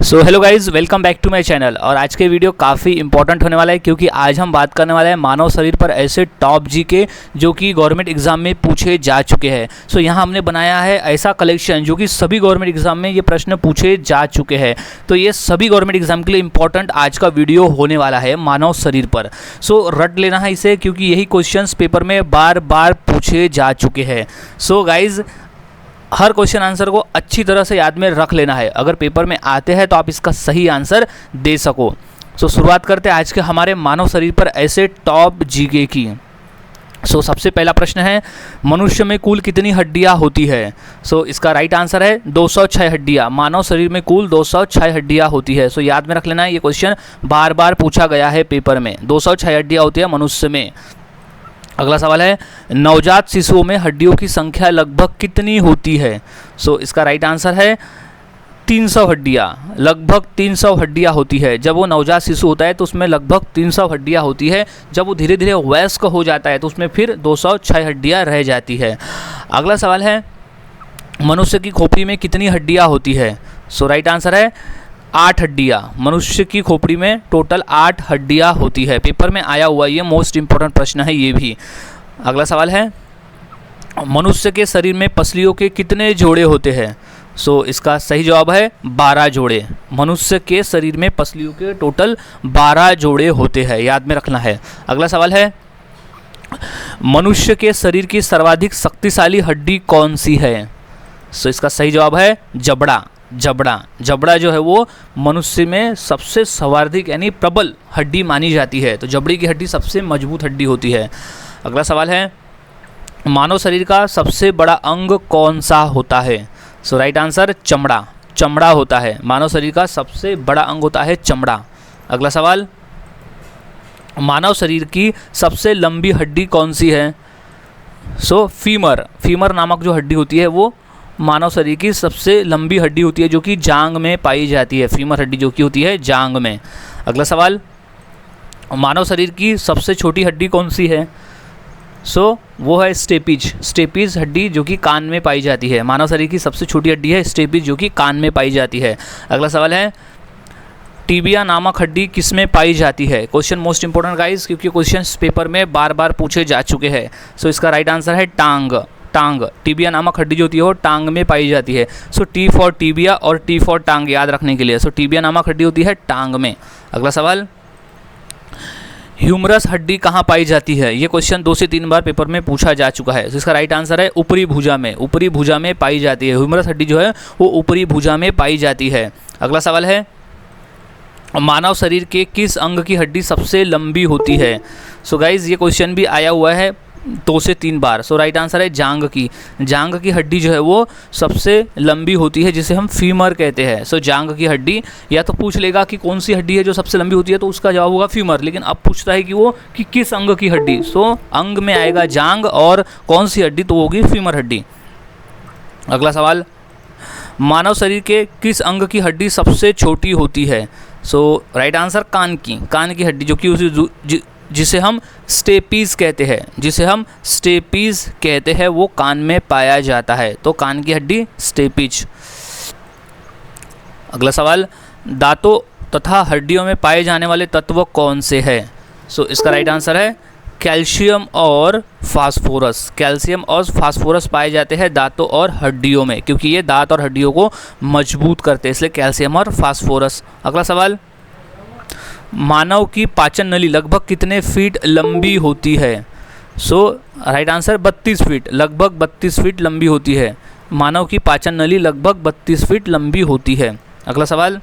So hello guys, welcome back to my channel. और आज के वीडियो काफ़ी इंपॉर्टेंट होने वाला है क्योंकि आज हम बात करने वाले हैं मानव शरीर पर ऐसे टॉप जीके जो कि गवर्नमेंट एग्जाम में पूछे जा चुके हैं। सो यहाँ हमने बनाया है ऐसा कलेक्शन जो कि सभी गवर्नमेंट एग्जाम में ये प्रश्न पूछे जा चुके हैं। तो ये सभी गवर्नमेंट एग्जाम के लिए इंपॉर्टेंट आज का वीडियो होने वाला है मानव शरीर पर। सो रट लेना है इसे क्योंकि यही क्वेश्चन पेपर में बार बार पूछे जा चुके हैं। सो गाइज, हर क्वेश्चन आंसर को अच्छी तरह से याद में रख लेना है। अगर पेपर में आते हैं तो आप इसका सही आंसर दे सको। सो शुरुआत करते हैं आज के हमारे मानव शरीर पर ऐसे टॉप जीके की। सो सबसे पहला प्रश्न है, मनुष्य में कुल कितनी हड्डियां होती है? सो इसका राइट आंसर है 206 हड्डियां। मानव शरीर में कुल 206 हड्डियां होती है। सो याद में रख लेना है, ये क्वेश्चन बार बार पूछा गया है पेपर में। 206 हड्डियां होती है मनुष्य में। अगला सवाल है, नवजात शिशुओं में हड्डियों की संख्या लगभग कितनी होती है? सो इसका राइट आंसर है 300 हड्डियाँ। लगभग 300 हड्डियाँ होती है। जब वो नवजात शिशु होता है तो उसमें लगभग 300 हड्डियाँ होती है। जब वो धीरे धीरे वयस्क हो जाता है तो उसमें फिर 206 हड्डियाँ रह जाती है। अगला सवाल है, मनुष्य की खोपड़ी में कितनी हड्डियाँ होती है? सो राइट आंसर है 8 हड्डियाँ। मनुष्य की खोपड़ी में टोटल 8 हड्डियाँ होती है। पेपर में आया हुआ ये मोस्ट इंपॉर्टेंट प्रश्न है ये भी। अगला सवाल है, मनुष्य के शरीर में पसलियों के कितने जोड़े होते हैं? सो इसका सही जवाब है 12 जोड़े। मनुष्य के शरीर में पसलियों के टोटल 12 जोड़े होते हैं, याद में रखना है। अगला सवाल है, मनुष्य के शरीर की सर्वाधिक शक्तिशाली हड्डी कौन सी है? सो इसका सही जवाब है जबड़ा। जबड़ा जो है वो मनुष्य में सबसे सर्वाधिक यानी प्रबल हड्डी मानी जाती है। तो जबड़े की हड्डी सबसे मजबूत हड्डी होती है। अगला सवाल है, मानव शरीर का सबसे बड़ा अंग कौन सा होता है? सो राइट आंसर चमड़ा होता है। मानव शरीर का सबसे बड़ा अंग होता है चमड़ा। अगला सवाल, मानव शरीर की सबसे लंबी हड्डी कौन सी है? सो फीमर नामक जो हड्डी होती है वो मानव शरीर की सबसे लंबी हड्डी होती है जो कि जांग में पाई जाती है। फीमर हड्डी जो कि होती है जांग में। अगला सवाल, मानव शरीर की सबसे छोटी हड्डी कौन सी है? सो वो है स्टेपीज हड्डी जो कि कान में पाई जाती है। मानव शरीर की सबसे छोटी हड्डी है स्टेपीज जो कि कान में पाई जाती है। अगला सवाल है, टीबिया नामक हड्डी किस में पाई जाती है? क्वेश्चन मोस्ट इंपॉर्टेंट गाइस क्योंकि क्वेश्चन पेपर में बार बार पूछे जा चुके हैं। सो इसका राइट आंसर है टांग। टीबिया नामक हड्डी जो होती है वो टांग में पाई जाती है। सो टी फॉर टीबिया और टी फॉर टांग याद रखने के लिए। सो टीबिया नामक हड्डी होती है टांग में। अगला सवाल, ह्यूमरस हड्डी कहाँ पाई जाती है? ये क्वेश्चन 2 से 3 बार पेपर में पूछा जा चुका है। तो इसका राइट आंसर है ऊपरी भुजा में पाई जाती है। ह्यूमरस हड्डी जो है वो ऊपरी भुजा में पाई जाती है। अगला सवाल है, मानव शरीर के किस अंग की हड्डी सबसे लंबी होती है? सो गाइज, ये क्वेश्चन भी आया हुआ है 2 से 3 बार। सो राइट आंसर है जांग की हड्डी जो है वो सबसे लंबी होती है जिसे हम फीमर कहते हैं। सो जांग की हड्डी, या तो पूछ लेगा कि कौन सी हड्डी है जो सबसे लंबी होती है तो उसका जवाब होगा फीमर। लेकिन अब पूछता है कि किस अंग की हड्डी। सो अंग में आएगा जांग और कौन सी हड्डी तो होगी फीमर हड्डी। अगला सवाल, मानव शरीर के किस अंग की हड्डी सबसे छोटी होती है? सो राइट आंसर कान की हड्डी जो कि जिसे हम स्टेपीज कहते हैं वो कान में पाया जाता है। तो कान की हड्डी स्टेपीज। अगला सवाल, दांतों तथा हड्डियों में पाए जाने वाले तत्व कौन से हैं? सो इसका राइट आंसर है कैल्शियम और फास्फोरस पाए जाते हैं दांतों और हड्डियों में क्योंकि ये दांत और हड्डियों को मजबूत करते हैं, इसलिए कैल्शियम और फास्फोरस। अगला सवाल, मानव की पाचन नली लगभग कितने फीट लंबी होती है? सो राइट आंसर 32 फीट। लगभग 32 फीट लंबी होती है। मानव की पाचन नली लगभग 32 फीट लंबी होती है। अगला सवाल,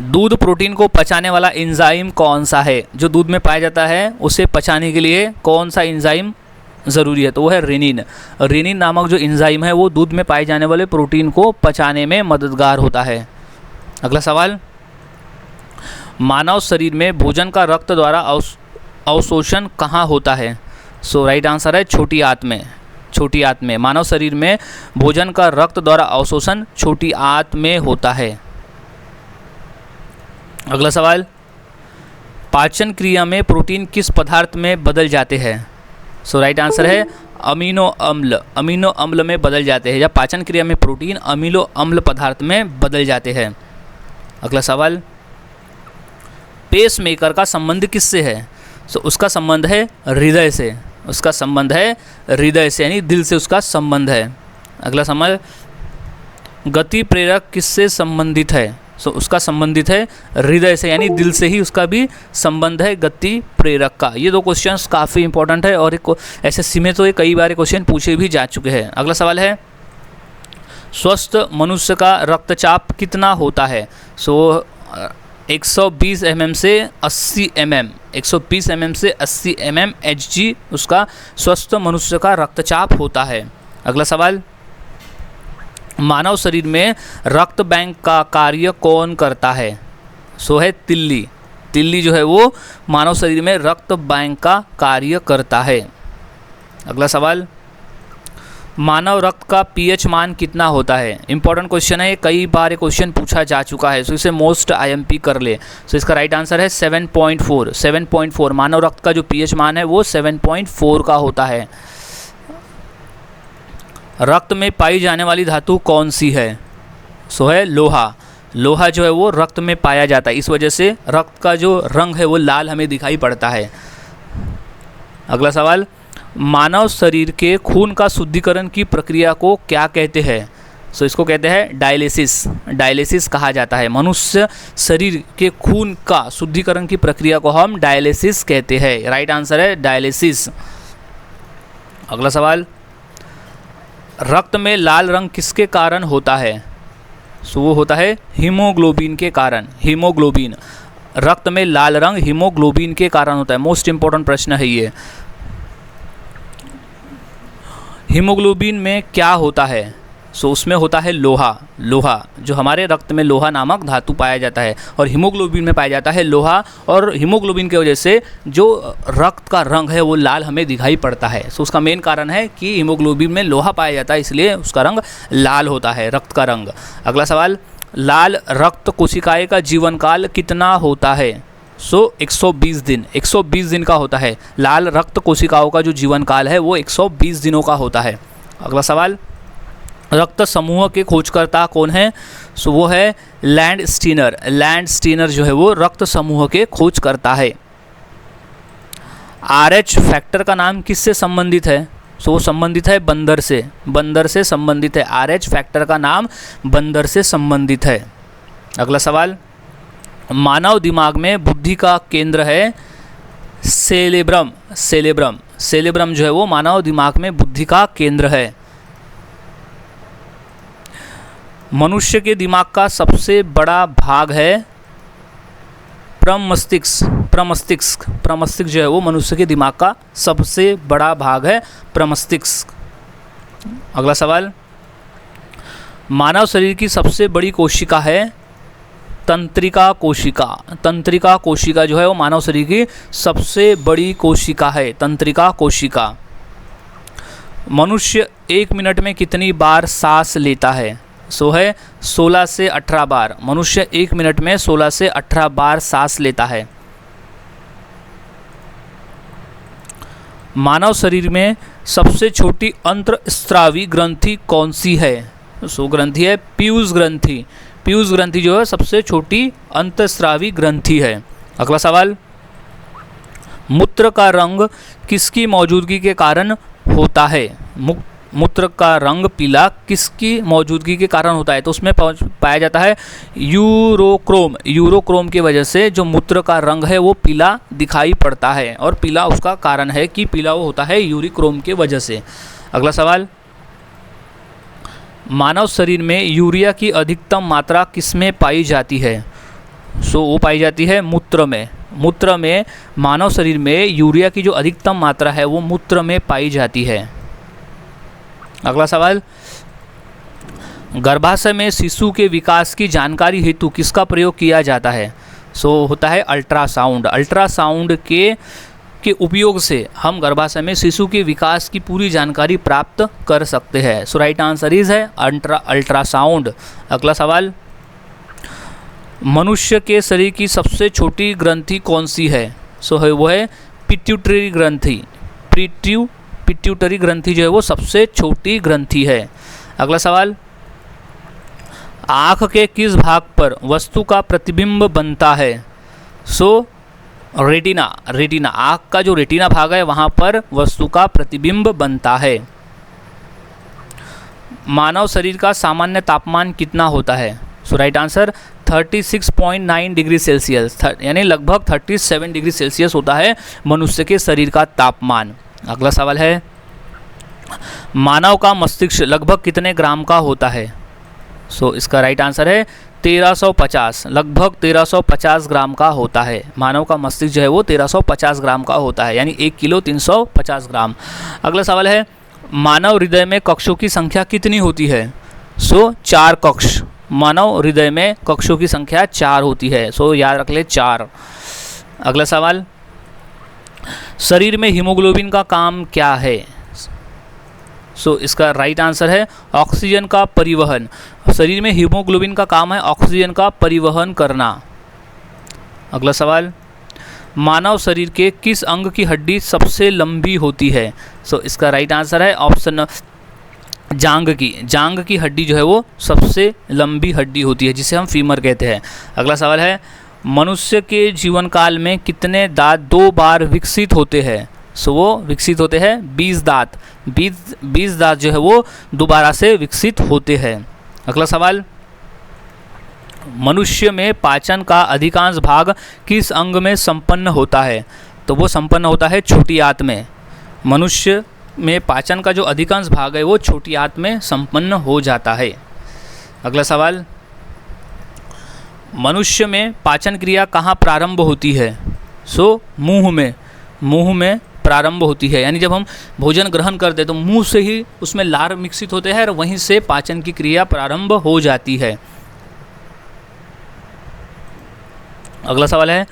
दूध प्रोटीन को पचाने वाला एंजाइम कौन सा है? जो दूध में पाया जाता है उसे पचाने के लिए कौन सा एंजाइम ज़रूरी है? तो वो है रेनिन नामक जो एंजाइम है वो दूध में पाए जाने वाले प्रोटीन को पचाने में मददगार होता है। अगला सवाल, मानव शरीर में भोजन का रक्त द्वारा अवशोषण कहाँ होता है? सो राइट आंसर है छोटी आंत में। मानव शरीर में भोजन का रक्त द्वारा अवशोषण छोटी आंत में होता है। अगला सवाल, पाचन क्रिया में प्रोटीन किस पदार्थ में बदल जाते हैं? सो राइट आंसर है अमीनो अम्ल में बदल जाते हैं। जब पाचन क्रिया में प्रोटीन अमीनो अम्ल पदार्थ में बदल जाते हैं। अगला सवाल, पेस मेकर का संबंध किससे है? सो उसका संबंध है हृदय से, उसका संबंध है हृदय से यानी दिल से उसका संबंध है। अगला सवाल, गति प्रेरक किससे संबंधित है? सो उसका संबंधित है हृदय से यानी दिल से ही उसका भी संबंध है गति प्रेरक का। ये दो क्वेश्चंस काफ़ी इंपॉर्टेंट है और एसएससी में तो ये कई बार क्वेश्चन पूछे भी जा चुके हैं। अगला सवाल है, स्वस्थ मनुष्य का रक्तचाप कितना होता है? सो 120 mm से 80 mm, 120 mm से 80 mm Hg उसका स्वस्थ मनुष्य का रक्तचाप होता है। अगला सवाल, मानव शरीर में रक्त बैंक का कार्य कौन करता है? सो है तिल्ली। तिल्ली जो है वो मानव शरीर में रक्त बैंक का कार्य करता है। अगला सवाल, मानव रक्त का पीएच मान कितना होता है? इंपॉर्टेंट क्वेश्चन है, कई बार ये क्वेश्चन पूछा जा चुका है, सो इसे मोस्ट आईएमपी कर ले। सो इसका राइट आंसर है 7.4। 7.4 मानव रक्त का जो पीएच मान है वो 7.4 का होता है। रक्त में पाई जाने वाली धातु कौन सी है? सो है लोहा। लोहा जो है वो रक्त में पाया जाता है, इस वजह से रक्त का जो रंग है वो लाल हमें दिखाई पड़ता है। अगला सवाल, मानव शरीर के खून का शुद्धिकरण की प्रक्रिया को क्या कहते हैं? सो इसको कहते हैं डायलिसिस। डायलिसिस कहा जाता है। मनुष्य शरीर के खून का शुद्धिकरण की प्रक्रिया को हम डायलिसिस कहते हैं। राइट आंसर है डायलिसिस। अगला सवाल, रक्त में लाल रंग किसके कारण होता है? सो वो होता है हीमोग्लोबिन के कारण। हीमोग्लोबिन, रक्त में लाल रंग हीमोग्लोबिन के कारण होता है। मोस्ट इंपॉर्टेंट प्रश्न है ये। हीमोग्लोबिन में क्या होता है? सो उसमें होता है लोहा। लोहा जो हमारे रक्त में लोहा नामक धातु पाया जाता है और हीमोग्लोबिन में पाया जाता है लोहा, और हीमोग्लोबिन की वजह से जो रक्त का रंग है वो लाल हमें दिखाई पड़ता है। सो उसका मेन कारण है कि हीमोग्लोबिन में लोहा पाया जाता है, इसलिए उसका रंग लाल होता है, रक्त का रंग। अगला सवाल, लाल रक्त कोशिकाएं का जीवन काल कितना होता है? सो 120 दिन। 120 दिन का होता है। लाल रक्त कोशिकाओं का जो जीवन काल है वो 120 दिनों का होता है। अगला सवाल, रक्त समूह के खोजकर्ता कौन है? सो वो है लैंड स्टीनर। लैंड स्टीनर जो है वो रक्त समूह के खोज करता है। RH फैक्टर का नाम किससे संबंधित है? सो वो संबंधित है बंदर से। बंदर से संबंधित है। RH फैक्टर का नाम बंदर से संबंधित है। अगला सवाल, मानव दिमाग में बुद्धि का केंद्र है सेरेब्रम। सेरेब्रम, सेरेब्रम जो है वो मानव दिमाग में बुद्धि का केंद्र है। मनुष्य के दिमाग का सबसे बड़ा भाग है प्रमस्तिष्क। प्रमस्तिष्क, प्रमस्तिष्क जो है वो मनुष्य के दिमाग का सबसे बड़ा भाग है प्रमस्तिष्क। अगला सवाल, मानव शरीर की सबसे बड़ी कोशिका है तंत्रिका कोशिका। तंत्रिका कोशिका जो है वो मानव शरीर की सबसे बड़ी कोशिका है, तंत्रिका कोशिका। मनुष्य 1 मिनट में कितनी बार सांस लेता है? सो है 16 से 18 बार। मनुष्य 1 मिनट में 16 से 18 बार सांस लेता है। मानव शरीर में सबसे छोटी अंतःस्रावी ग्रंथि कौन सी है? सो ग्रंथि है पीयूष ग्रंथि। पीयूष ग्रंथि जो है सबसे छोटी अंतःस्रावी ग्रंथि है। अगला सवाल, मूत्र का रंग किसकी मौजूदगी के कारण होता है? मूत्र का रंग पीला किसकी मौजूदगी के कारण होता है? तो उसमें पाया जाता है यूरोक्रोम। यूरोक्रोम की वजह से जो मूत्र का रंग है वो पीला दिखाई पड़ता है, और पीला उसका कारण है कि पीला वो होता है यूरिक्रोम की वजह से। अगला सवाल, मानव शरीर में यूरिया की अधिकतम मात्रा किसमें पाई जाती है? सो वो पाई जाती है मूत्र में। मूत्र में मानव शरीर में यूरिया की जो अधिकतम मात्रा है वो मूत्र में पाई जाती है। अगला सवाल, गर्भाशय में शिशु के विकास की जानकारी हेतु किसका प्रयोग किया जाता है? सो होता है अल्ट्रासाउंड। अल्ट्रासाउंड के उपयोग से हम गर्भाशय में शिशु के विकास की पूरी जानकारी प्राप्त कर सकते हैं। सो राइट आंसर इज है अल्ट्रासाउंड। अगला सवाल, मनुष्य के शरीर की सबसे छोटी ग्रंथि कौन सी है? सो है वो है पिट्यूटरी ग्रंथि। पिट्यूटरी ग्रंथि जो है वो सबसे छोटी ग्रंथि है। अगला सवाल, आँख के किस भाग पर वस्तु का प्रतिबिंब बनता है? सो रेटिना, रेटिना, आँख का जो रेटिना भाग है वहाँ पर वस्तु का प्रतिबिंब बनता है। मानव शरीर का सामान्य तापमान कितना होता है? सो राइट आंसर 36.9 डिग्री सेल्सियस, यानी लगभग 37 डिग्री सेल्सियस होता है मनुष्य के शरीर का तापमान। अगला सवाल है, मानव का मस्तिष्क लगभग कितने ग्राम का होता है? सो इसका राइट आंसर है 1350, लगभग 1350 ग्राम का होता है। मानव का मस्तिष्क जो है वो 1350 ग्राम का होता है, यानी 1 किलो 350 ग्राम। अगला सवाल है, मानव हृदय में कक्षों की संख्या कितनी होती है? सो 4 कक्ष, मानव हृदय में कक्षों की संख्या 4 होती है, सो याद रख ले 4। अगला सवाल, शरीर में हीमोग्लोबिन का काम क्या है? सो इसका राइट आंसर है ऑक्सीजन का परिवहन। शरीर में हीमोग्लोबिन का काम है ऑक्सीजन का परिवहन करना। अगला सवाल, मानव शरीर के किस अंग की हड्डी सबसे लंबी होती है? सो इसका राइट आंसर है ऑप्शन जांघ की। जांघ की हड्डी जो है वो सबसे लंबी हड्डी होती है, जिसे हम फीमर कहते हैं। अगला सवाल है, मनुष्य के जीवन काल में कितने दांत 2 बार विकसित होते हैं? सो वो विकसित होते हैं 20 दांत। 20 दांत जो है वो दोबारा से विकसित होते हैं। अगला सवाल, मनुष्य में पाचन का अधिकांश भाग किस अंग में संपन्न होता है? तो वो संपन्न होता है छोटी आंत में। मनुष्य में पाचन का जो अधिकांश भाग है वो छोटी आंत में संपन्न हो जाता है। अगला सवाल, मनुष्य में पाचन क्रिया कहाँ प्रारंभ होती है? सो मुंह में, मुंह में प्रारंभ होती है, यानी जब हम भोजन ग्रहण करते हैं तो मुंह से ही उसमें लार विकसित होते हैं और वहीं से पाचन की क्रिया प्रारंभ हो जाती है। अगला सवाल है,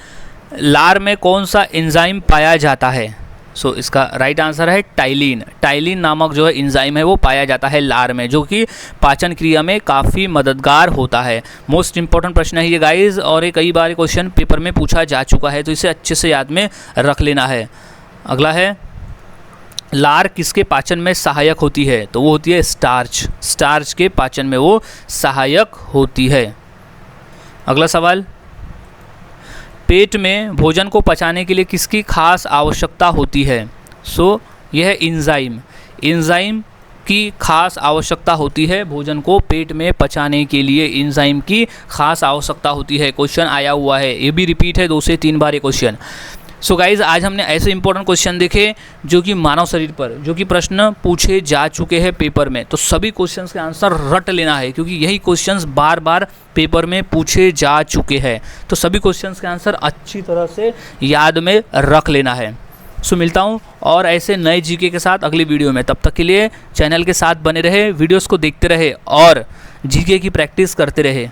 लार में कौन सा एंजाइम पाया जाता है? सो इसका राइट आंसर है टाइलिन। टाइलिन नामक जो है एंजाइम है वो पाया जाता है लार में, जो कि पाचन क्रिया में काफ़ी मददगार होता है। मोस्ट इंपॉर्टेंट प्रश्न है ये गाइस, और ये कई बार क्वेश्चन पेपर में पूछा जा चुका है, तो इसे अच्छे से याद में रख लेना है। अगला है, लार किसके पाचन में सहायक होती है? तो वो होती है स्टार्च। स्टार्च के पाचन में वो सहायक होती है। अगला सवाल, पेट में भोजन को पचाने के लिए किसकी खास आवश्यकता होती है? सो यह है एंजाइम। एंजाइम की खास आवश्यकता होती है भोजन को पेट में पचाने के लिए, एंजाइम की खास आवश्यकता होती है। क्वेश्चन आया हुआ है, ये भी रिपीट है 2 से 3 बार ये क्वेश्चन। सो गाइज़, आज हमने ऐसे इंपॉर्टेंट क्वेश्चन देखे जो कि मानव शरीर पर, जो कि प्रश्न पूछे जा चुके हैं पेपर में। तो सभी क्वेश्चंस के आंसर रट लेना है, क्योंकि यही क्वेश्चंस बार बार पेपर में पूछे जा चुके हैं। तो सभी क्वेश्चंस के आंसर अच्छी तरह से याद में रख लेना है। सो मिलता हूँ और ऐसे नए जीके के साथ अगली वीडियो में। तब तक के लिए चैनल के साथ बने रहे, वीडियोज़ को देखते रहे और जीके की प्रैक्टिस करते रहे।